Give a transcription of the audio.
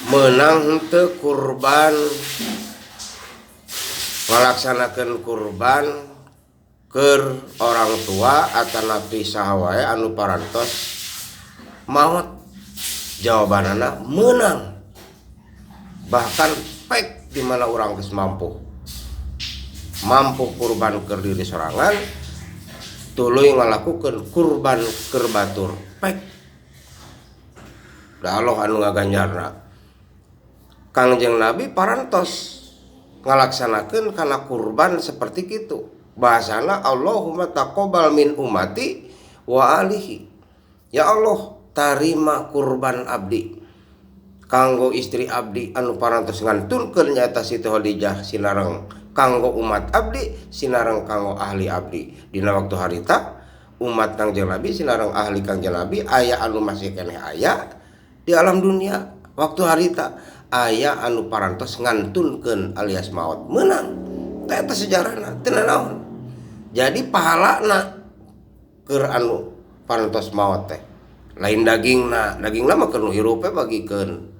menang henteu kurban ngalaksanakeun kurban keur orang tua atanapi saha wae anu parantos maot. Jawabanana menang, bahkan pek di mana orang geus mampu kurban keur diri sorangan tuluy ngalakukeun kurban keur batur pek. Da Allah anu ngaganjarna. Kangjeng Nabi parantos ngalaksanakeun kana kurban seperti kitu. Bahasana Allahumma taqabbal min ummati wa alihi. Ya Allah, tarima kurban abdi kanggo istri abdi anu parantos ngantunkeun nyaeta Siti Khadijah sinareng kanggo umat abdi sinareng kanggo ahli abdi. Dina waktu harita umat Kangjeng Nabi sinareng ahli Kangjeng Nabi aya anu masih keneh aya di alam dunia. Waktu harita aya anu parantos ngantunkeun alias maot menang. Tah eta sejarahna teu naon. Jadi pahalana keur anu parantos maot teh lain dagingna mah keur nu hirup bagikeun